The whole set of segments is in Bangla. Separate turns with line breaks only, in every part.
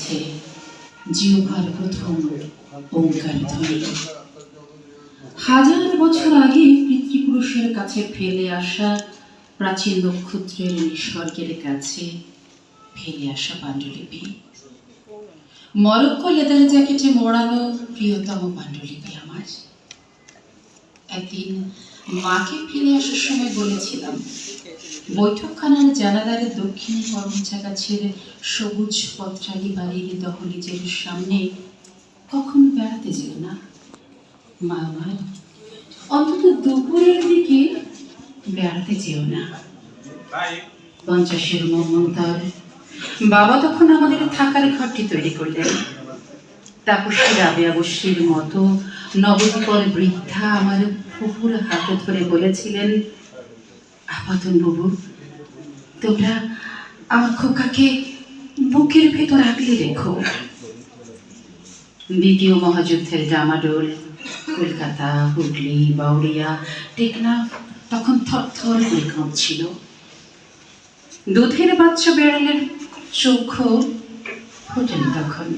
আছে জিহ্বার প্রথম ওঙ্কার ধ্বনি। হাজার বছর আগে পিতৃপুরুষের কাছে ফেলে আসা প্রাচীন নক্ষত্রের নিসর্গের কাছে ফেলে আসা পাণ্ডুলিপি, মরক্কো লেদার জ্যাকেটে মোড়ানো প্রিয়তম পাণ্ডুলিপি আমার। একদিন মাকে ফিরে আসার সময় বলেছিলাম, বৈঠকখানার জানালার দক্ষিণ করমচা গাছের সবুজ পত্রালি বাড়ির দহলিজের সামনে কখনো বেড়াতে যেও না মা আমার, অন্তত দুপুরের দিকে বেড়াতে যেও না। 50-এর মন্বন্তর বাবা তখন আমাদের থাকার ঘরটি তৈরি করলেন। তাপসী রাবেয়া বস্যির মতো নবদ্বীপর বৃদ্ধা আমার ফুপুর হাতে ধরে বলেছিলেন, আপাতন বাবু, তোমরা আমার খোকাকে বুকের ভেতর আগলে রেখো। দ্বিতীয় মহাযুদ্ধের ডামাডোল কলকাতা, হুগলি, বাউরিয়া, টেকনাফ তখন থরথর করে কাঁপছিল। দুধের বাচ্চা বেড়ালের চোখও ফোটেনি তখন।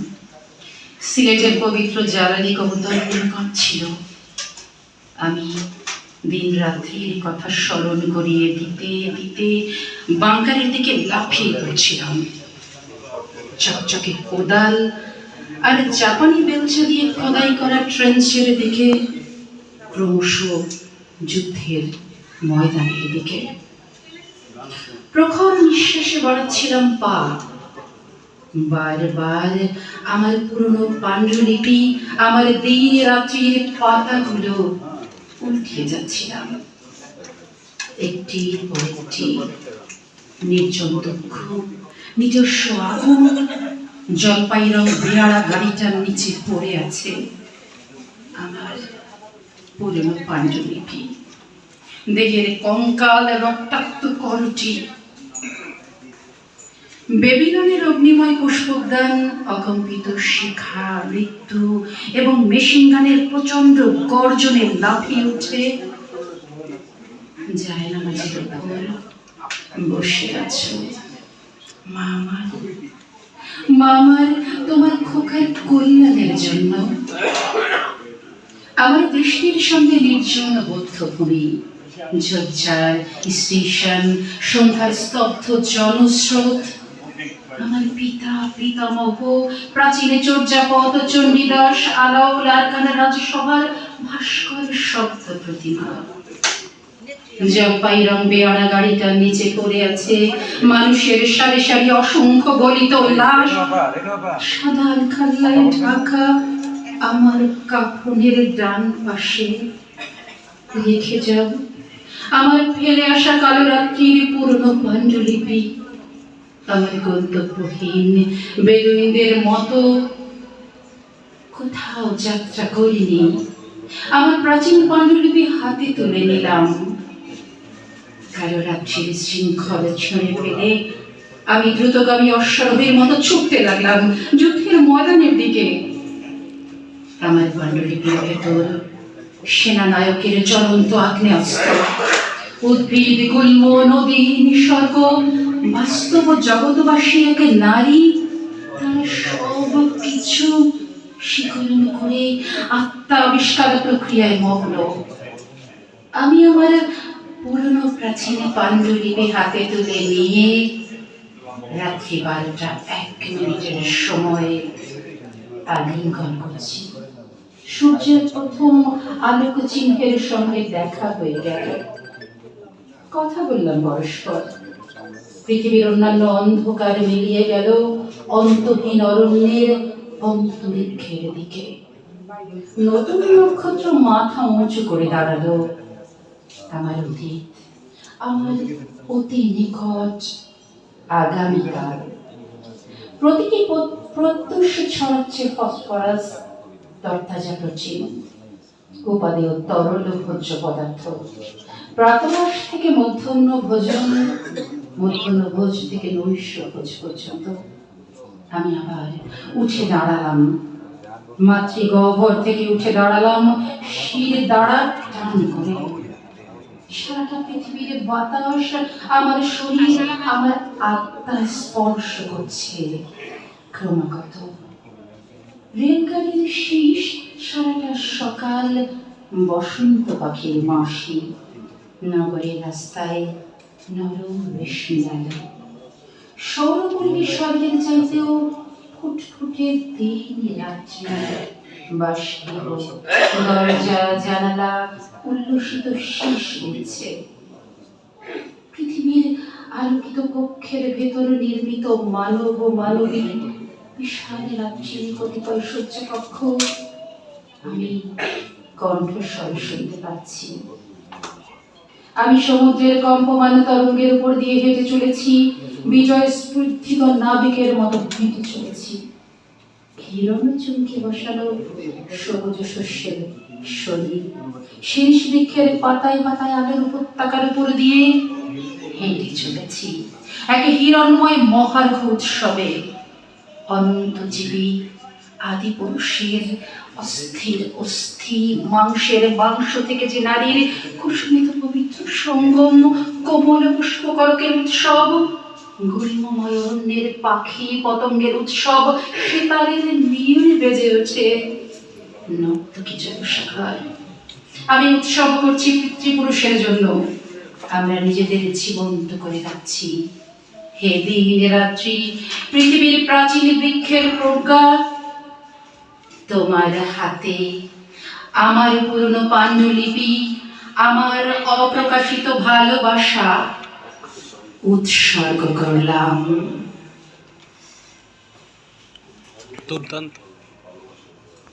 সিলেটের পবিত্র জ্বালানি কবুতরগুলো কাঁপছিল। আমি দিন রাত্রির কথা স্মরণ করিয়ে দিতে দিতে বাংকারের দিকে লাফিয়ে পড়ছিলাম। চকচকে কোদাল আর জাপানি বেলচা দিয়ে খোদাই করা ট্রেঞ্চের দিকে, ক্রমশ যুদ্ধের ময়দানের দিকে। প্রখর নিঃশ্বাসে বাড়াচ্ছিলাম পা। বারবার আমার পুরনো পাণ্ডুলিপি, আমার দিন রাত্রির পাতাগুলো উল্টিয়ে যাচ্ছিলাম। একটির পর একটি নির্জন দুঃখ, নিজস্ব আগুন জলপাই রং বেয়াড়া গাড়িটার নিচে পড়ে আছে আমার পুরনো পাণ্ডুলিপি, দেহের কঙ্কাল রক্তাক্ত করটি। বেবিলনের অগ্নিময় পুষ্পোদ্যান, অকম্পিত শিখা, মৃত্যু এবং মেশিনগানের প্রচন্ড গর্জনে লাফিয়ে উঠে জায়নামাজের উপর বসে আছো মা আমার, মা আমার, তোমার খোকার কল্যাণের জন্য। আমার দৃষ্টির সঙ্গে নির্জন বৌদ্ধভূমি, ঝোপঝাড়, স্টেশন, সন্ধ্যার স্তব্ধ জনস্রোত, আমার পিতা পিতামহ, প্রাচীনে চর্যাপদ, চণ্ডীদাস, আলাউল আরকানা রাজসভার ভাস্কর শব্দ প্রতিমা। জলপাই রং বেয়াড়া গাড়িটার নিচে পড়ে আছে মানুষের সারি সারি অসংখ্য গলিত লাশ। সাদা খাল্লায় ঢাকা আমার কাফনের ডান পাশে রেখে যাও আমার ফেলে আসা কালো রাত্রির পুরনো পাণ্ডুলিপি। আমার গন্তব্যহীন বেদুইনদের মতো কোথাও যাত্রা করিনি। আমার প্রাচীন পাণ্ডুলিপি হাতে তুলে নিলাম। কালো রাত্রির শৃঙ্খল ছুঁড়ে ফেলে আমি দ্রুতগামী অশ্বারোহীর মতো ছুটতে লাগলাম যুদ্ধের ময়দানের দিকে। আমার পাণ্ডুলিপির ভেতর সেনানায়কের জ্বলন্ত আগ্নেয়াস্ত্র, উদ্ভিদ, গুল্ম, নদী, নিসর্গ, বাস্তব জগৎবাসী এক নারী, তার সব কিছু শিকরণ করে আত্মা আবিষ্কার প্রক্রিয়ায় মগ্ন। আমি আমার পুরনো প্রাচীন পাণ্ডুলিপি হাতে তুলে নিয়ে রাত্রি 12:01 সময়ে আলিঙ্গন করছি। সূর্যের প্রথম আলোক চিহ্নের সঙ্গে দেখা হয়ে গেল। কথা বললাম পরস্পর। পৃথিবীর অন্যান্য অন্ধকার মিলিয়ে গেল অন্তহীন অরণ্যের অন্তরিক্ষের দিকে। নতুন নক্ষত্র মাথা উঁচু করে দাঁড়ালো। আমার অতীত, আমার অতি নিকট আগামীকাল। প্রতিটি প্রত্যুষ ছড়াচ্ছে ফসফরাস, তরতাজা প্রোটিন, উপাদেয় তরল ভোজ্য পদার্থ। প্রাতরাশ থেকে মধ্যাহ্ন ভোজন, মধ্যাহ্ন ভোজ থেকে নৈশ ভোজ পর্যন্ত। আমি আবার উঠে দাঁড়ালাম, মাতৃগহ্বর থেকে উঠে দাঁড়ালাম, শির দাঁড়া টান করে। সারাটা পৃথিবীর বাতাস আমার শরীর, আমার আত্মা স্পর্শ করছে। ক্রমাগত রেলগাড়ির শীষ সারাটা সকাল বসন্ত পাখির মাসি, নগরের রাস্তায় নরম রেশমি আলো, সৌরপল্লী স্বর্গের চাইতেও ফুটফুটে দিন রাত্রি, বাষ্পীয় দরজা জানালা উল্লসিত শীষ দিচ্ছে। পৃথিবীর আলোকিত কক্ষের ভেতর নির্মিত মানব ও মানবী বিশাল রাত্রি কতিপয় সহ্য কক্ষ আমি কণ্ঠস্বর শুনতে পাচ্ছি। আমি সমুদ্রের কম্পমান তরঙ্গের উপর দিয়ে হেঁটে চলেছি, বিজয় স্ফূর্তিত নাবিকের মতো হেঁটে চলেছি। হিরণ চুমকে বসানো সবুজ শস্যের শরীর শীর্ষ বৃক্ষের পাতায় পাতায় আলোর উপত্যকার উপর দিয়ে হেঁটে চলেছি এক হিরণময় মহার্ঘ উৎসবে। অনন্তজীবী আদি পুরুষের অস্থির অস্থি, মাংসের মাংস থেকে যে নারীর কুসুমিত পবিত্র সঙ্গম, কোমল পুষ্পকরকের উৎসব, গুল্মময় অরণ্যের পাখি পতঙ্গের উৎসব, সেতারের নীল বেজে ওঠে নর্তকী জনসাগর। আমি উৎসব করছি পিতৃপুরুষের জন্য, আমরা নিজেদের জীবন্ত করে রাখছি। হে দিন রাত্রি, পৃথিবীর প্রাচীন বৃক্ষের প্রজ্ঞা, তোমার হাতে আমার পুরনো পাণ্ডুলিপি, আমার অপ্রকাশিত ভালোবাসা উৎসর্গ করলাম।
দুর্দান্ত।